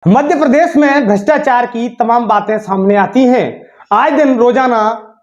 मध्य प्रदेश में भ्रष्टाचार की तमाम बातें सामने आती हैं। आए दिन रोजाना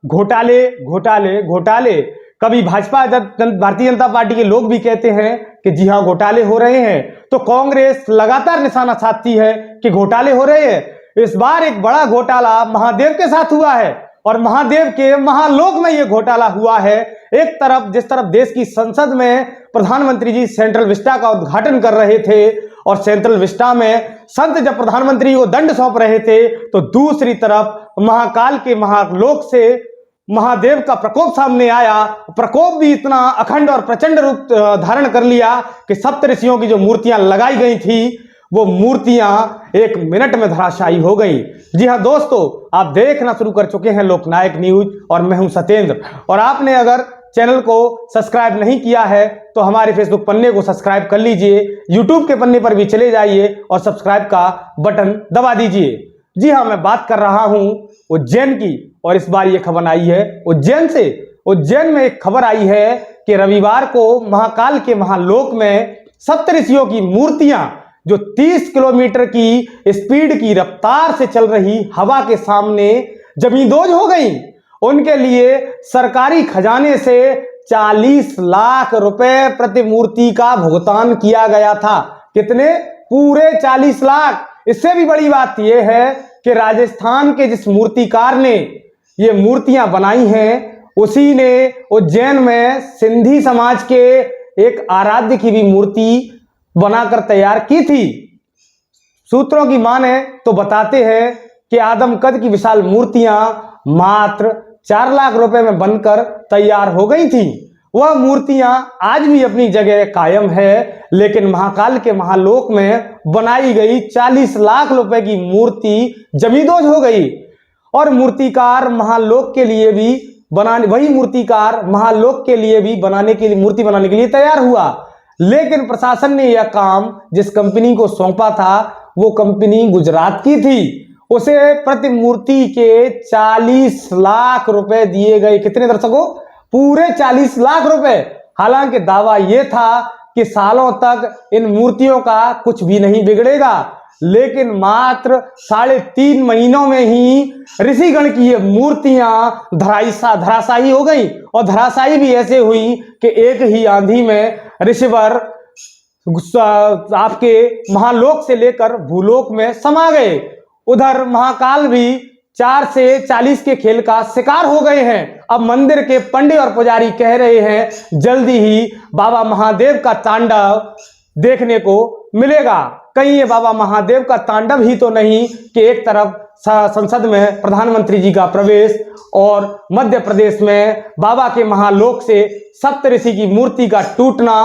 घोटाले घोटाले घोटाले। कभी भारतीय जनता पार्टी के लोग भी कहते हैं कि जी हाँ घोटाले हो रहे हैं, तो कांग्रेस लगातार निशाना साधती है कि घोटाले हो रहे हैं। इस बार एक बड़ा घोटाला महादेव के साथ हुआ है और महादेव के महालोक में यह घोटाला हुआ है। एक तरफ जिस तरफ देश की संसद में प्रधानमंत्री जी सेंट्रल विस्टा का उद्घाटन कर रहे थे और सेंट्रल विस्टा में संत जब प्रधानमंत्री को दंड सौंप रहे थे, तो दूसरी तरफ महाकाल के महालोक से महादेव का प्रकोप सामने आया। प्रकोप भी इतना अखंड और प्रचंड रूप धारण कर लिया कि सप्तऋषियों की जो मूर्तियां लगाई गई थी वो मूर्तियां एक मिनट में धराशायी हो गई। जी हां दोस्तों, आप देखना शुरू कर चुके हैं लोकनायक न्यूज और मैं हूं सत्येंद्र। और आपने अगर चैनल को सब्सक्राइब नहीं किया है तो हमारे फेसबुक पन्ने को सब्सक्राइब कर लीजिए, यूट्यूब के पन्ने पर भी चले जाइए और सब्सक्राइब का बटन दबा दीजिए। जी हाँ, मैं बात कर रहा हूं उज्जैन की और इस बार यह खबर आई है उज्जैन से। उज्जैन में एक खबर आई है कि रविवार को महाकाल के महालोक में सप्तऋषियों की मूर्तियां जो 30 किलोमीटर की स्पीड की रफ्तार से चल रही हवा के सामने जमींदोज हो गई। उनके लिए सरकारी खजाने से 40 लाख रुपए प्रति मूर्ति का भुगतान किया गया था। कितने? पूरे 40 लाख। इससे भी बड़ी बात यह है कि राजस्थान के जिस मूर्तिकार ने ये मूर्तियां बनाई हैं, उसी ने उज्जैन में सिंधी समाज के एक आराध्य की भी मूर्ति बनाकर तैयार की थी। सूत्रों की माने तो बताते हैं कि आदमकद की विशाल मूर्तियां मात्र 4 लाख रुपए में बनकर तैयार हो गई थी। वह मूर्तियां आज भी अपनी जगह कायम है, लेकिन महाकाल के महालोक में बनाई गई 40 लाख रुपए की मूर्ति जमींदोज हो गई। और मूर्तिकार महालोक के लिए भी वही मूर्तिकार महालोक के लिए भी मूर्ति बनाने के लिए तैयार हुआ। लेकिन प्रशासन ने यह काम जिस कंपनी को सौंपा था वो कंपनी गुजरात की थी। उसे प्रति मूर्ति के 40 लाख रुपए दिए गए। कितने दर्शकों? पूरे 40 लाख रुपए। हालांकि दावा यह था कि सालों तक इन मूर्तियों का कुछ भी नहीं बिगड़ेगा, लेकिन मात्र 3.5 महीनों में ही ऋषिगण की ये मूर्तियां धराशायी हो गई। और धराशायी भी ऐसे हुई कि एक ही आंधी में ऋषिवर आपके महालोक से लेकर भूलोक में समा गए। उधर महाकाल भी 4 से 40 के खेल का शिकार हो गए हैं। अब मंदिर के पंडित और पुजारी कह रहे हैं जल्दी ही बाबा महादेव का तांडव देखने को मिलेगा। कहीं ये बाबा महादेव का तांडव ही तो नहीं कि एक तरफ संसद में प्रधानमंत्री जी का प्रवेश और मध्य प्रदेश में बाबा के महालोक से सप्तऋषि की मूर्ति का टूटना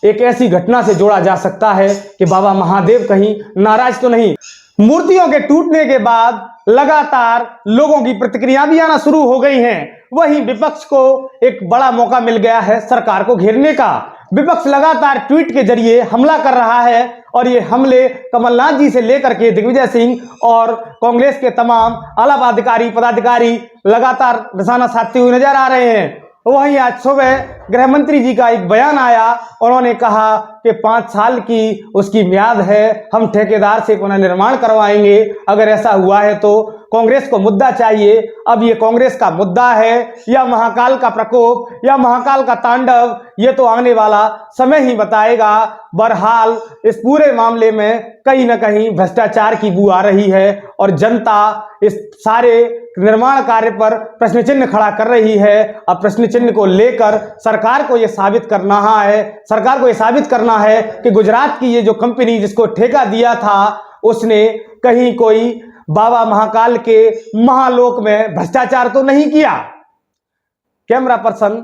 एक ऐसी घटना से जोड़ा जा सकता है कि बाबा महादेव कहीं नाराज तो नहीं। मूर्तियों के टूटने के बाद लगातार लोगों की प्रतिक्रिया भी आना शुरू हो गई हैं। वहीं विपक्ष को एक बड़ा मौका मिल गया है सरकार को घेरने का। विपक्ष लगातार ट्वीट के जरिए हमला कर रहा है और ये हमले कमलनाथ जी से लेकर के दिग्विजय सिंह और कांग्रेस के तमाम आला पदाधिकारी लगातार निशाना साधते हुए नजर आ रहे हैं। वहीं आज सुबह गृह मंत्री जी का एक बयान आया। उन्होंने कहा कि 5 साल की उसकी म्याद है, हम ठेकेदार से पुनर्निर्माण करवाएंगे। अगर ऐसा हुआ है तो कांग्रेस को मुद्दा चाहिए। अब ये कांग्रेस का मुद्दा है या महाकाल का प्रकोप या महाकाल का तांडव, ये तो आने वाला समय ही बताएगा। बहरहाल इस पूरे मामले में कहीं ना कहीं भ्रष्टाचार की बू आ रही है और जनता इस सारे निर्माण कार्य पर प्रश्न चिन्ह खड़ा कर रही है। अब प्रश्न चिन्ह को लेकर सरकार को यह साबित करना है कि गुजरात की ये जो कंपनी जिसको ठेका दिया था उसने कहीं कोई बाबा महाकाल के महालोक में भ्रष्टाचार तो नहीं किया। Camera person